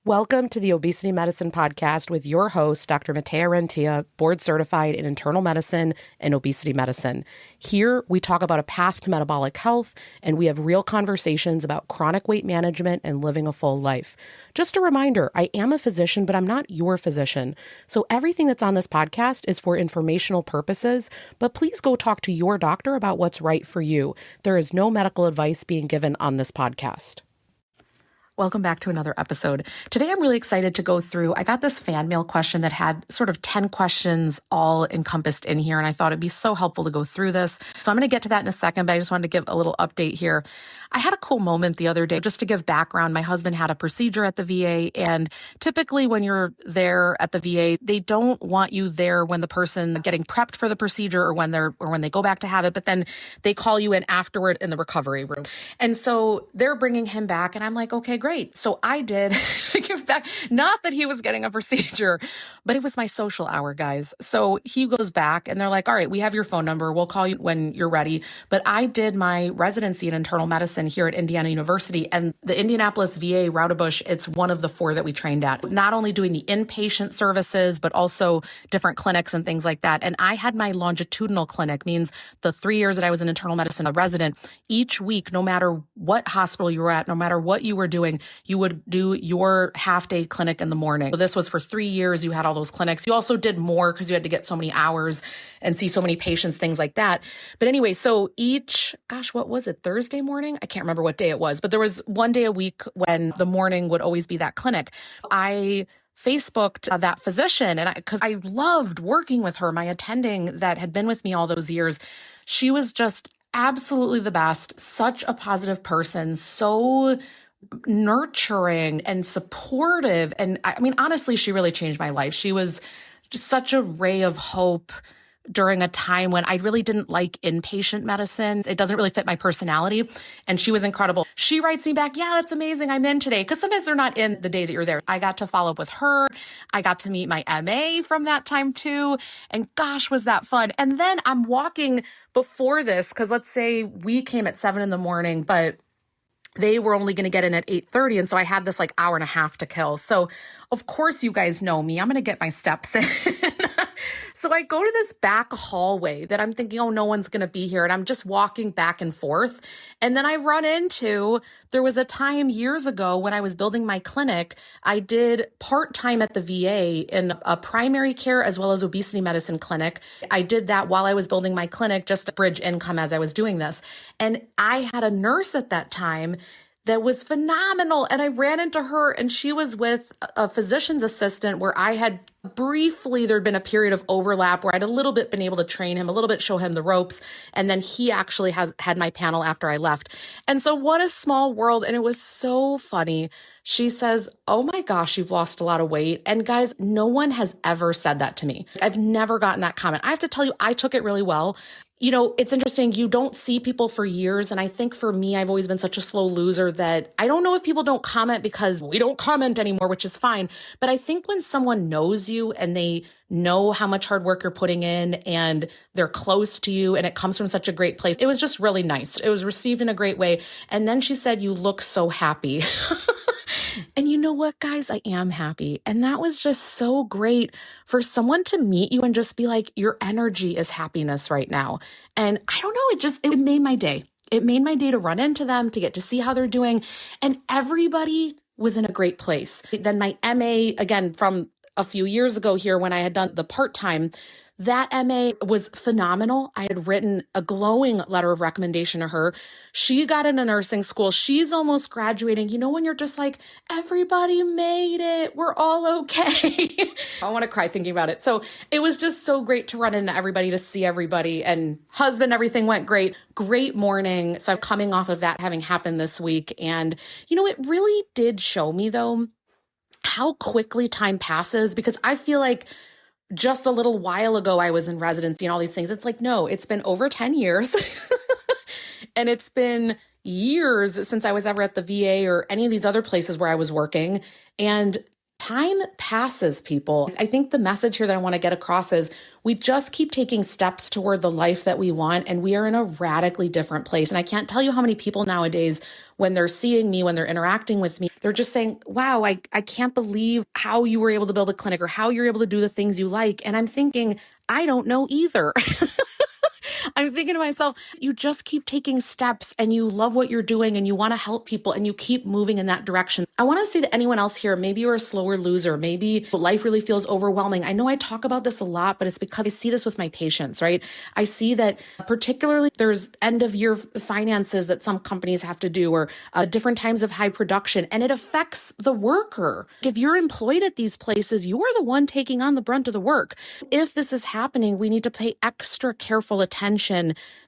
Welcome to the Obesity Medicine Podcast with your host, Dr. Rentea, board certified in internal medicine and obesity medicine. Here, we talk about a path to metabolic health, and we have real conversations about chronic weight management and living a full life. Just a reminder, I am a physician, but I'm not your physician. So everything that's on this podcast is for informational purposes, but please go talk to your doctor about what's right for you. There is no medical advice being given on this podcast. Welcome back to another episode. Today, I'm really excited to go through, I got this fan mail question that had sort of 10 questions all encompassed in here, and I thought it'd be so helpful to go through this. So I'm going to get to that in a second, but I just wanted to give a little update here. I had a cool moment the other day, just to give background. My husband had a procedure at the VA, and typically when you're there at the VA, they don't want you there when the person getting prepped for the procedure or when they go back to have it, but then they call you in afterward in the recovery room. And so they're bringing him back, and I'm like, okay, great. So I did give back, not that he was getting a procedure, but it was my social hour, guys. So he goes back and they're like, all right, we have your phone number. We'll call you when you're ready. But I did my residency in internal medicine here at Indiana University, and the Indianapolis VA Roudabush, it's one of the 4 that we trained at, not only doing the inpatient services, but also different clinics and things like that. And I had my longitudinal clinic, means the 3 years that I was an internal medicine resident, each week, no matter what hospital you were at, no matter what you were doing, you would do your half-day clinic in the morning. So this was for 3 years. You had all those clinics. You also did more because you had to get so many hours and see so many patients, things like that. But anyway, so what was it, Thursday morning? I can't remember what day it was, but there was one day a week when the morning would always be that clinic. I Facebooked that physician, and because I loved working with her, my attending that had been with me all those years, she was just absolutely the best, such a positive person, so nurturing and supportive. And I mean, honestly, she really changed my life. She was just such a ray of hope during a time when I really didn't like inpatient medicine. It doesn't really fit my personality. And she was incredible. She writes me back, yeah, that's amazing. I'm in today. Because sometimes they're not in the day that you're there. I got to follow up with her. I got to meet my MA from that time too. And gosh, was that fun. And then I'm walking before this, because let's say we came at 7 a.m, but they were only going to get in at 8:30. And so I had this like hour and a half to kill. So of course, you guys know me. I'm going to get my steps in. So I go to this back hallway that I'm thinking, oh, no one's going to be here. And I'm just walking back and forth. And then I run into, there was a time years ago when I was building my clinic, I did part-time at the VA in a primary care as well as obesity medicine clinic. I did that while I was building my clinic just to bridge income as I was doing this. And I had a nurse at that time that was phenomenal. And I ran into her, and she was with a physician's assistant where I had briefly, there'd been a period of overlap where I'd a little bit been able to train him, a little bit show him the ropes. And then he actually had my panel after I left. And so what a small world. And it was so funny. She says, oh my gosh, you've lost a lot of weight. And guys, no one has ever said that to me. I've never gotten that comment. I have to tell you, I took it really well. You know, it's interesting. You don't see people for years. And I think for me, I've always been such a slow loser that I don't know if people don't comment because we don't comment anymore, which is fine. But I think when someone knows you and they know how much hard work you're putting in and they're close to you and it comes from such a great place, it was just really nice. It was received in a great way. And then she said, you look so happy. And you know what, guys? I am happy. And that was just so great for someone to meet you and just be like, your energy is happiness right now. And I don't know, it made my day. It made my day to run into them, to get to see how they're doing. And everybody was in a great place. Then my MA, again, from a few years ago here when I had done the part-time, that MA was phenomenal. I had written a glowing letter of recommendation to her. She got into nursing school. She's almost graduating. You know, when you're just like, everybody made it. We're all okay. I want to cry thinking about it. So it was just so great to run into everybody, to see everybody. And husband, everything went great. Great morning. So I'm coming off of that having happened this week. And, you know, it really did show me, though, how quickly time passes, because I feel like just a little while ago, I was in residency and all these things. It's like, no, it's been over 10 years and it's been years since I was ever at the VA or any of these other places where I was working. And Time passes, people. I think the message here that I want to get across is we just keep taking steps toward the life that we want, and we are in a radically different place. And I can't tell you how many people nowadays, when they're seeing me, when they're interacting with me, they're just saying, wow, I can't believe how you were able to build a clinic or how you're able to do the things you like. And I'm thinking, I don't know either. I'm thinking to myself, you just keep taking steps and you love what you're doing and you want to help people and you keep moving in that direction. I want to say to anyone else here, maybe you're a slower loser. Maybe life really feels overwhelming. I know I talk about this a lot, but it's because I see this with my patients, right? I see that particularly there's end of year finances that some companies have to do or different times of high production, and it affects the worker. If you're employed at these places, you are the one taking on the brunt of the work. If this is happening, we need to pay extra careful attention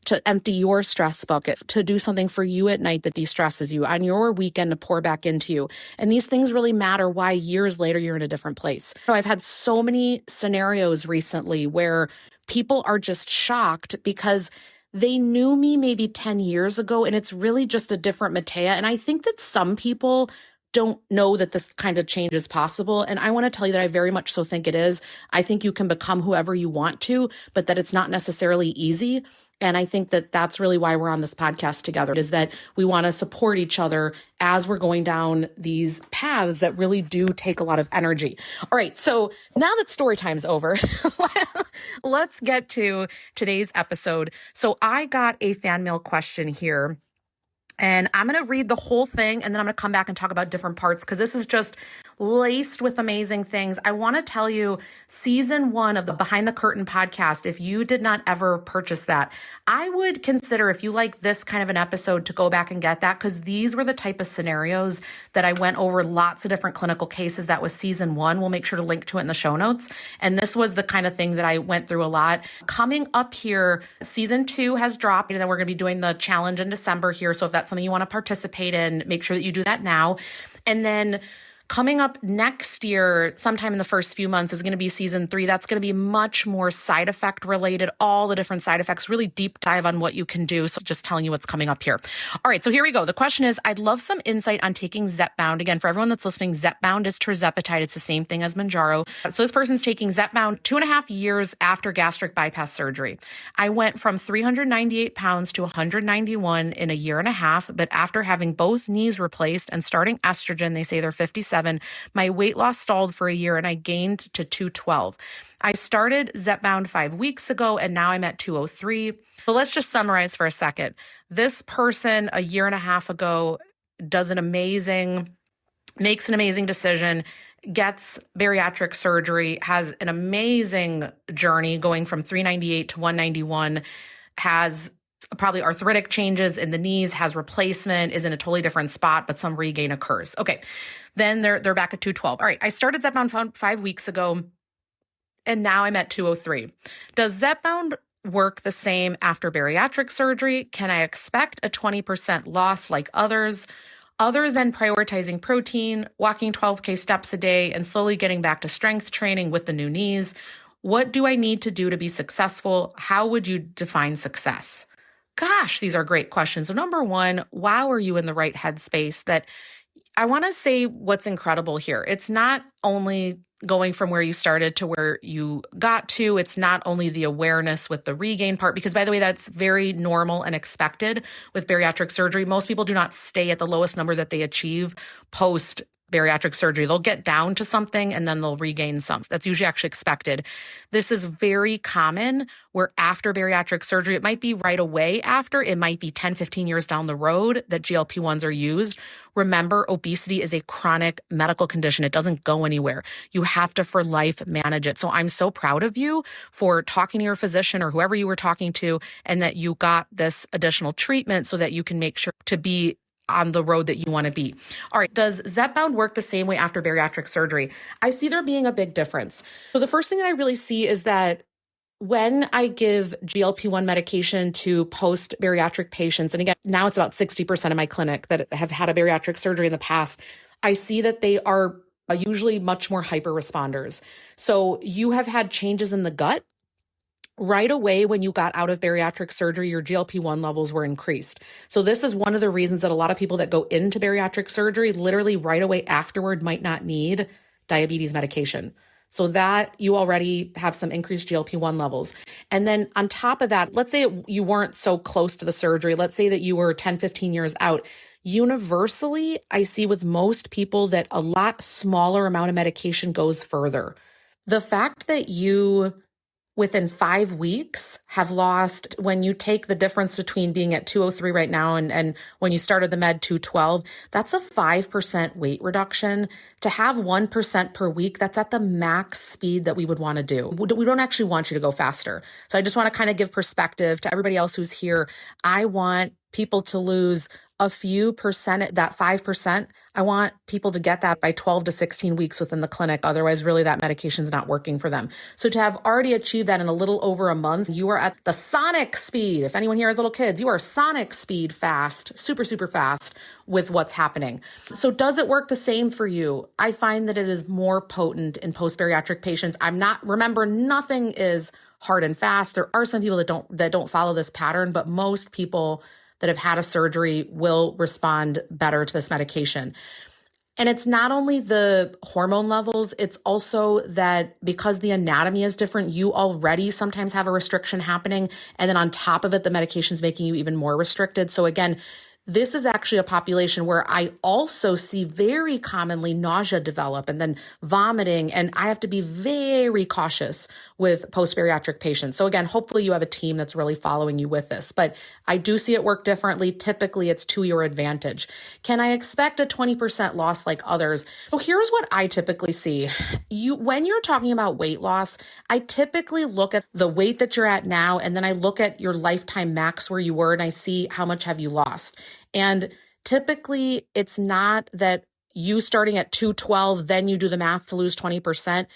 to empty your stress bucket, to do something for you at night that de-stresses you, on your weekend to pour back into you. And these things really matter why years later you're in a different place. So I've had so many scenarios recently where people are just shocked because they knew me maybe 10 years ago and it's really just a different Matea. And I think that some people don't know that this kind of change is possible. And I want to tell you that I very much so think it is. I think you can become whoever you want to, but that it's not necessarily easy. And I think that that's really why we're on this podcast together, is that we want to support each other as we're going down these paths that really do take a lot of energy. All right. So now that story time's over, let's get to today's episode. So I got a fan mail question here. And I'm going to read the whole thing and then I'm going to come back and talk about different parts because this is just laced with amazing things. I want to tell you, season 1 of the Behind the Curtain podcast, if you did not ever purchase that, I would consider, if you like this kind of an episode, to go back and get that, because these were the type of scenarios that I went over, lots of different clinical cases. That was season 1. We'll make sure to link to it in the show notes. And this was the kind of thing that I went through a lot. Coming up here, season 2 has dropped, and then we're going to be doing the challenge in December here. So if that's something you want to participate in, make sure that you do that now. And then coming up next year, sometime in the first few months, is going to be season 3. That's going to be much more side effect related, all the different side effects, really deep dive on what you can do. So just telling you what's coming up here. All right, so here we go. The question is, I'd love some insight on taking Zepbound. Again, for everyone that's listening, Zepbound is tirzepatide. It's the same thing as Mounjaro. So this person's taking Zepbound 2.5 years after gastric bypass surgery. I went from 398 pounds to 191 in a year and a half, but after having both knees replaced and starting estrogen, they say they're 57, my weight loss stalled for a year and I gained to 212. I started Zepbound 5 weeks ago and now I'm at 203. So let's just summarize for a second. This person a year and a half ago makes an amazing decision, gets bariatric surgery, has an amazing journey going from 398 to 191, has probably arthritic changes in the knees, has replacement, is in a totally different spot, but some regain occurs. Okay. Then they're back at 212. All right. I started Zepbound 5 weeks ago and now I'm at 203. Does Zepbound work the same after bariatric surgery? Can I expect a 20% loss like others, other than prioritizing protein, walking 12K steps a day, and slowly getting back to strength training with the new knees? What do I need to do to be successful? How would you define success? Gosh, these are great questions. So number one, wow, are you in the right headspace? That I want to say what's incredible here. It's not only going from where you started to where you got to. It's not only the awareness with the regain part, because by the way, that's very normal and expected with bariatric surgery. Most people do not stay at the lowest number that they achieve post bariatric surgery. They'll get down to something and then they'll regain some. That's usually actually expected. This is very common where after bariatric surgery, it might be right away after, it might be 10, 15 years down the road that GLP-1s are used. Remember, obesity is a chronic medical condition. It doesn't go anywhere. You have to, for life, manage it. So I'm so proud of you for talking to your physician or whoever you were talking to, and that you got this additional treatment so that you can make sure to be on the road that you want to be. All right. Does Zepbound work the same way after bariatric surgery? I see there being a big difference. So the first thing that I really see is that when I give GLP-1 medication to post-bariatric patients, and again, now it's about 60% of my clinic that have had a bariatric surgery in the past, I see that they are usually much more hyper responders. So you have had changes in the gut. Right away, when you got out of bariatric surgery, your GLP-1 levels were increased. So this is one of the reasons that a lot of people that go into bariatric surgery literally right away afterward might not need diabetes medication. So that you already have some increased GLP-1 levels. And then on top of that, let's say you weren't so close to the surgery. Let's say that you were 10, 15 years out. Universally, I see with most people that a lot smaller amount of medication goes further. The fact that you within 5 weeks have lost, when you take the difference between being at 203 right now and when you started the med 212, that's a 5% weight reduction. To have 1% per week, that's at the max speed that we would want to do. We don't actually want you to go faster. So I just want to kind of give perspective to everybody else who's here. I want people to lose a few percent, that 5%. I want people to get that by 12 to 16 weeks within the clinic. Otherwise, really that medication's not working for them. So to have already achieved that in a little over a month, you are at the sonic speed. If anyone here has little kids, you are sonic speed fast, super, super fast with what's happening. So does it work the same for you? I find that it is more potent in post-bariatric patients. Remember, nothing is hard and fast. There are some people that don't follow this pattern, but most people that have had a surgery will respond better to this medication. And it's not only the hormone levels, it's also that because the anatomy is different, you already sometimes have a restriction happening. And then on top of it, the medication's making you even more restricted. So again, this is actually a population where I also see very commonly nausea develop and then vomiting. And I have to be very cautious with post-bariatric patients. So again, hopefully you have a team that's really following you with this, but I do see it work differently. Typically it's to your advantage. Can I expect a 20% loss like others? So here's what I typically see. When you're talking about weight loss, I typically look at the weight that you're at now, and then I look at your lifetime max where you were, and I see how much have you lost. And typically it's not that you starting at 212, then you do the math to lose 20%.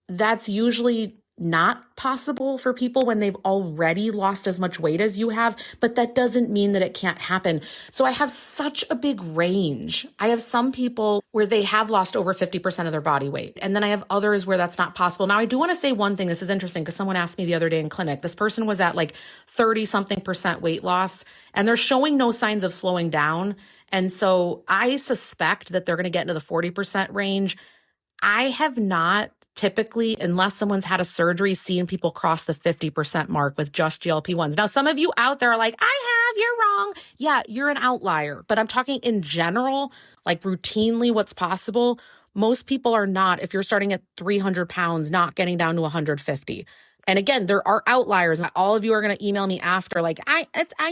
That's usually not possible for people when they've already lost as much weight as you have, but that doesn't mean that it can't happen. So I have such a big range. I have some people where they have lost over 50% of their body weight. And then I have others where that's not possible. Now I do want to say one thing. This is interesting because someone asked me the other day in clinic, this person was at like 30 something percent weight loss and they're showing no signs of slowing down. And so I suspect that they're going to get into the 40% range. I have not typically, unless someone's had a surgery, seen people cross the 50% mark with just GLP-1s. Now, some of you out there are like, you're wrong. Yeah, you're an outlier. But I'm talking in general, like routinely what's possible. Most people are not, if you're starting at 300 pounds, not getting down to 150. And again, there are outliers. All of you are going to email me after like, I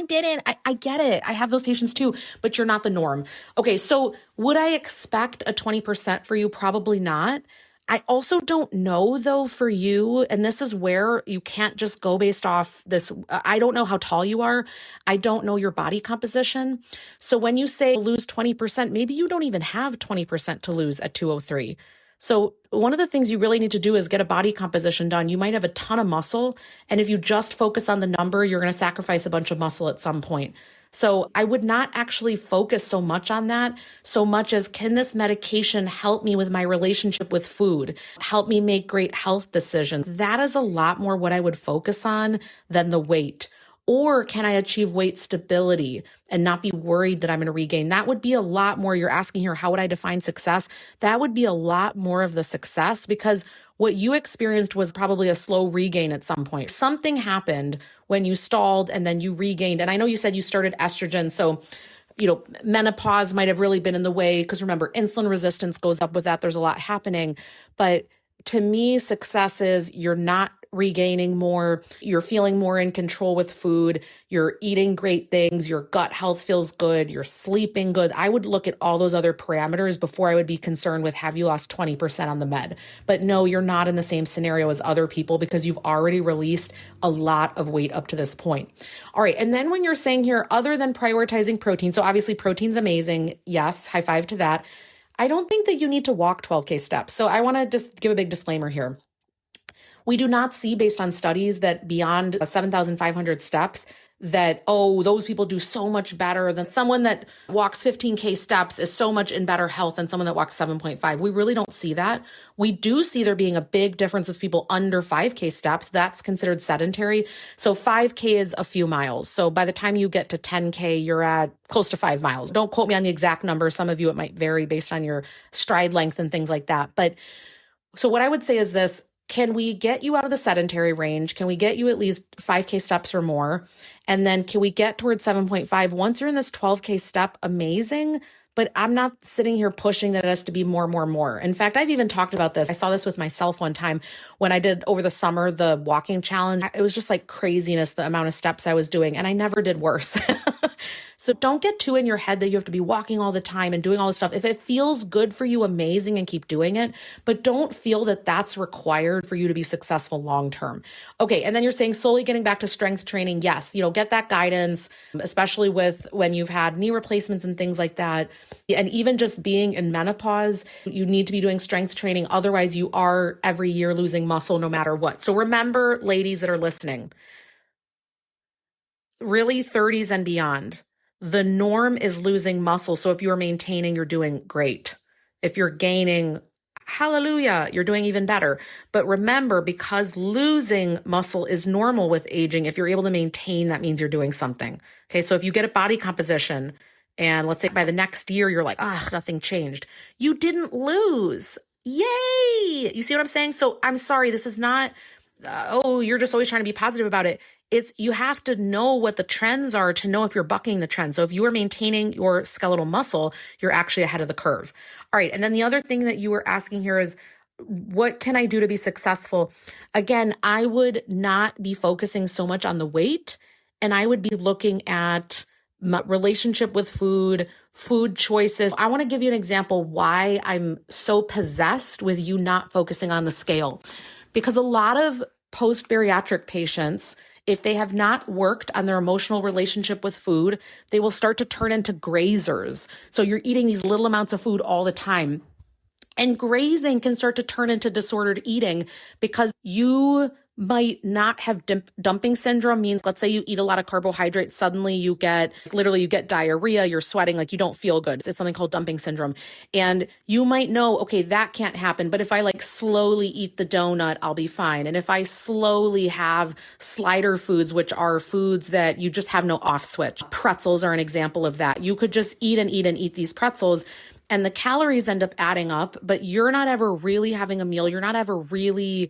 didn't. I get it. I have those patients too, but you're not the norm. Okay, so would I expect a 20% for you? Probably not. I also don't know though for you, and this is where you can't just go based off this. I don't know how tall you are. I don't know your body composition. So when you say lose 20%, maybe you don't even have 20% to lose at 203. So one of the things you really need to do is get a body composition done. You might have a ton of muscle, and if you just focus on the number, you're going to sacrifice a bunch of muscle at some point. So I would not actually focus so much on that, so much as can this medication help me with my relationship with food, help me make great health decisions? That is a lot more what I would focus on than the weight. Or can I achieve weight stability and not be worried that I'm going to regain? That would be a lot more. You're asking here, how would I define success? That would be a lot more of the success because what you experienced was probably a slow regain at some point. Something happened when you stalled and then you regained. And I know you said you started estrogen. So, menopause might have really been in the way because remember, insulin resistance goes up with that. There's a lot happening. But to me, success is you're not regaining more, you're feeling more in control with food, you're eating great things, your gut health feels good, you're sleeping good. I would look at all those other parameters before I would be concerned with have you lost 20% on the med. But no, you're not in the same scenario as other people because you've already released a lot of weight up to this point. All right. And then when you're saying here, other than prioritizing protein, so obviously protein's amazing. Yes, high five to that. I don't think that you need to walk 12K steps. So I want to just give a big disclaimer here. We do not see based on studies that beyond 7,500 steps, that, oh, those people do so much better than someone that walks 15K steps is so much in better health than someone that walks 7.5. We really don't see that. We do see there being a big difference with people under 5K steps. That's considered sedentary. So 5K is a few miles. So by the time you get to 10K, you're at close to 5 miles. Don't quote me on the exact number. Some of you, it might vary based on your stride length and things like that. But so what I would say is this: can we get you out of the sedentary range? Can we get you at least 5K steps or more? And then can we get towards 7.5? Once you're in this 12K step, amazing. But I'm not sitting here pushing that it has to be more. In fact, I've even talked about this. I saw this with myself one time when I did over the summer, the walking challenge. It was just like craziness, the amount of steps I was doing, and I never did worse. So don't get too in your head that you have to be walking all the time and doing all this stuff. If it feels good for you, amazing, and keep doing it, but don't feel that that's required for you to be successful long-term. Okay. And then you're saying slowly getting back to strength training. Yes. Get that guidance, especially with when you've had knee replacements and things like that. And even just being in menopause, you need to be doing strength training. Otherwise you are every year losing muscle no matter what. So remember, ladies that are listening, really 30s and beyond, the norm is losing muscle. So if you're maintaining, you're doing great. If you're gaining, hallelujah, you're doing even better. But remember, because losing muscle is normal with aging, if you're able to maintain, that means you're doing something. Okay, so if you get a body composition and let's say by the next year, you're like, nothing changed. You didn't lose. Yay! You see what I'm saying? So I'm sorry, this is not, you're just always trying to be positive about it. You have to know what the trends are to know if you're bucking the trend. So if you are maintaining your skeletal muscle, you're actually ahead of the curve. All right. And then the other thing that you were asking here is, what can I do to be successful? Again, I would not be focusing so much on the weight, and I would be looking at my relationship with food choices. I want to give you an example why I'm so possessed with you not focusing on the scale, because a lot of post-bariatric patients, if they have not worked on their emotional relationship with food, they will start to turn into grazers. So you're eating these little amounts of food all the time. And grazing can start to turn into disordered eating because you might not have dumping syndrome. Means, let's say you eat a lot of carbohydrates, suddenly you get diarrhea, you're sweating, like you don't feel good. It's something called dumping syndrome. And you might know, okay, that can't happen. But if I slowly eat the donut, I'll be fine. And if I slowly have slider foods, which are foods that you just have no off switch. Pretzels are an example of that. You could just eat and eat these pretzels, and the calories end up adding up, but you're not ever really having a meal. You're not ever really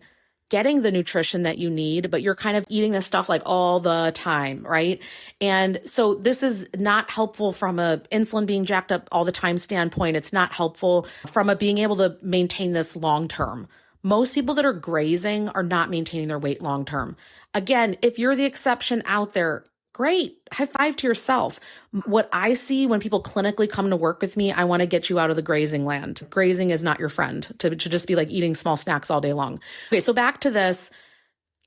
getting the nutrition that you need, but you're kind of eating this stuff all the time, right? And so this is not helpful from a insulin being jacked up all the time standpoint. It's not helpful from a being able to maintain this long term. Most people that are grazing are not maintaining their weight long term. Again, if you're the exception out there, great. High five to yourself. What I see when people clinically come to work with me, I want to get you out of the grazing land. Grazing is not your friend to just be eating small snacks all day long. Okay, so back to this.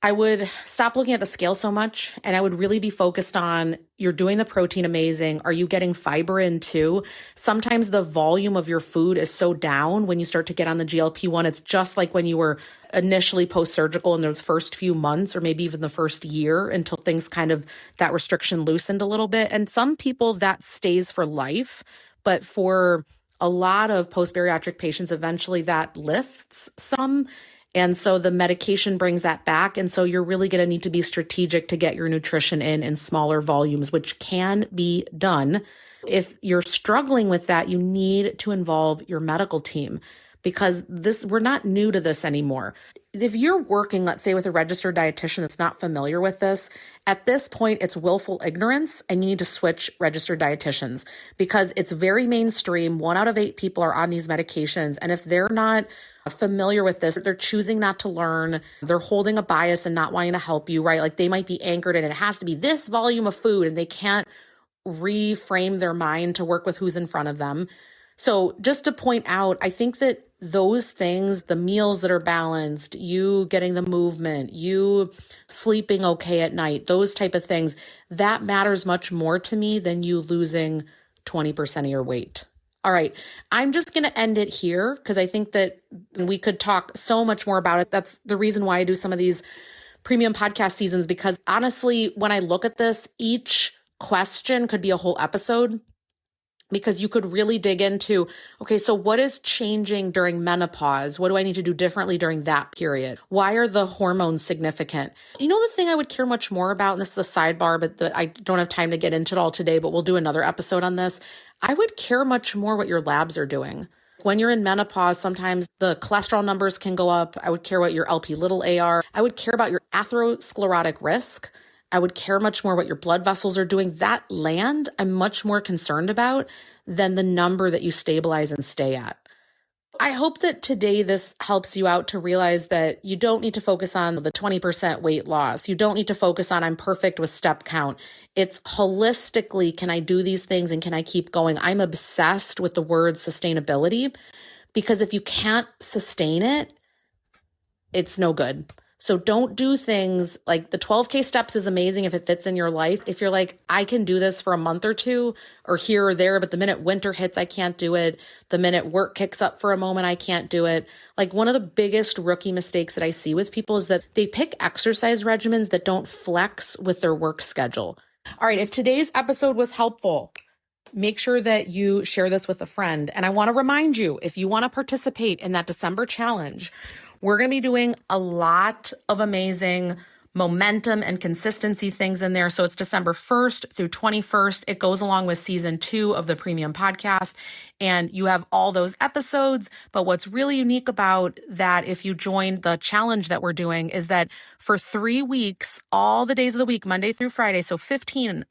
I would stop looking at the scale so much, and I would really be focused on, you're doing the protein amazing. Are you getting fiber in too? Sometimes the volume of your food is so down when you start to get on the GLP-1. It's just like when you were initially post-surgical in those first few months, or maybe even the first year, until things that restriction loosened a little bit. And some people that stays for life, but for a lot of post-bariatric patients, eventually that lifts some. And so the medication brings that back. And so you're really going to need to be strategic to get your nutrition in smaller volumes, which can be done. If you're struggling with that, you need to involve your medical team, because we're not new to this anymore. If you're working, let's say, with a registered dietitian that's not familiar with this, at this point, it's willful ignorance, and you need to switch registered dietitians, because it's very mainstream. 1 out of 8 people are on these medications. And if they're not familiar with this, they're choosing not to learn, they're holding a bias and not wanting to help you, right? They might be anchored in, it has to be this volume of food, and they can't reframe their mind to work with who's in front of them. So just to point out, I think that those things, the meals that are balanced, you getting the movement, you sleeping okay at night, those type of things, that matters much more to me than you losing 20% of your weight. All right, I'm just going to end it here, because I think that we could talk so much more about it. That's the reason why I do some of these premium podcast seasons, because honestly, when I look at this, each question could be a whole episode, because you could really dig into, okay, so what is changing during menopause? What do I need to do differently during that period? Why are the hormones significant? You know, the thing I would care much more about, and this is a sidebar, but I don't have time to get into it all today, but we'll do another episode on this. I would care much more what your labs are doing. When you're in menopause, sometimes the cholesterol numbers can go up. I would care what your LP little A are. I would care about your atherosclerotic risk. I would care much more what your blood vessels are doing. That land, I'm much more concerned about than the number that you stabilize and stay at. I hope that today this helps you out to realize that you don't need to focus on the 20% weight loss. You don't need to focus on I'm perfect with step count. It's holistically, can I do these things and can I keep going? I'm obsessed with the word sustainability, because if you can't sustain it, it's no good. So don't do things like the 12K steps is amazing if it fits in your life. If you're like, I can do this for a month or two or here or there, but the minute winter hits, I can't do it. The minute work kicks up for a moment, I can't do it. Like, one of the biggest rookie mistakes that I see with people is that they pick exercise regimens that don't flex with their work schedule. All right, if today's episode was helpful, make sure that you share this with a friend. And I want to remind you, if you want to participate in that December challenge, we're going to be doing a lot of amazing momentum and consistency things in there. So it's December 1st through 21st. It goes along with season 2 of the premium podcast, and you have all those episodes. But what's really unique about that, if you join the challenge that we're doing, is that for 3 weeks, all the days of the week, Monday through Friday, so 15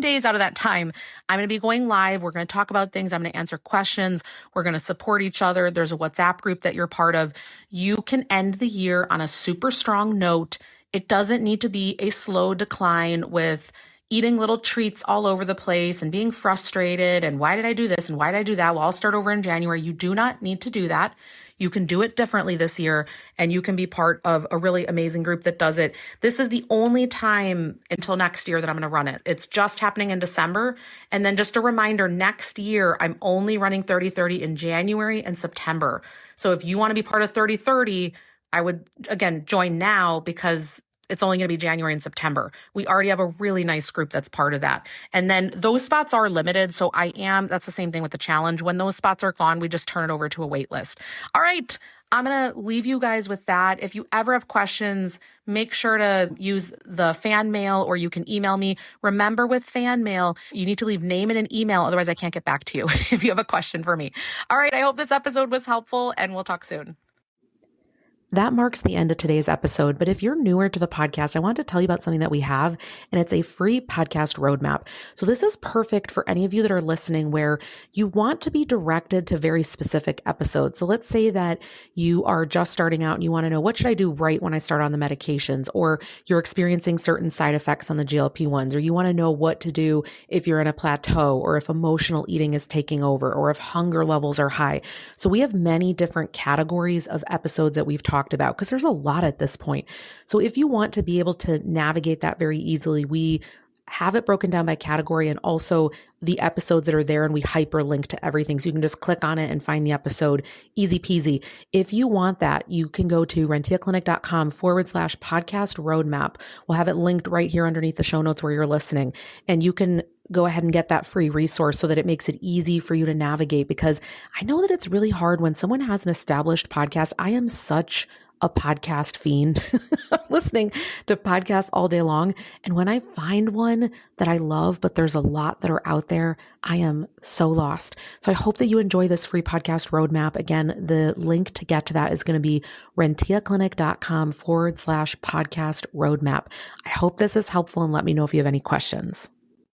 days out of that time, I'm going to be going live. We're going to talk about things. I'm going to answer questions. We're going to support each other. There's a WhatsApp group that you're part of. You can end the year on a super strong note. It doesn't need to be a slow decline with eating little treats all over the place and being frustrated and why did I do this and why did I do that? Well, I'll start over in January. You do not need to do that. You can do it differently this year, and you can be part of a really amazing group that does it. This is the only time until next year that I'm going to run it. It's just happening in December. And then just a reminder, next year, I'm only running 30-30 in January and September. So if you want to be part of 30-30, I would, again, join now, because it's only going to be January and September. We already have a really nice group that's part of that. And then those spots are limited. So that's the same thing with the challenge. When those spots are gone, we just turn it over to a wait list. All right. I'm going to leave you guys with that. If you ever have questions, make sure to use the fan mail, or you can email me. Remember, with fan mail, you need to leave name and an email. Otherwise, I can't get back to you if you have a question for me. All right. I hope this episode was helpful, and we'll talk soon. That marks the end of today's episode. But if you're newer to the podcast, I want to tell you about something that we have, and it's a free podcast roadmap. So this is perfect for any of you that are listening where you want to be directed to very specific episodes. So let's say that you are just starting out and you want to know, what should I do right when I start on the medications? Or you're experiencing certain side effects on the GLP-1s, or you want to know what to do if you're in a plateau, or if emotional eating is taking over, or if hunger levels are high. So we have many different categories of episodes that we've talked about, because there's a lot at this point. So if you want to be able to navigate that very easily, we have it broken down by category, and also the episodes that are there, and we hyperlink to everything. So you can just click on it and find the episode, easy peasy. If you want that, you can go to renteaclinic.com/podcast roadmap. We'll have it linked right here underneath the show notes where you're listening. And you can go ahead and get that free resource so that it makes it easy for you to navigate, because I know that it's really hard when someone has an established podcast. I am such a podcast fiend. I'm listening to podcasts all day long. And when I find one that I love, but there's a lot that are out there, I am so lost. So I hope that you enjoy this free podcast roadmap. Again, the link to get to that is going to be renteaclinic.com/podcast roadmap. I hope this is helpful, and let me know if you have any questions.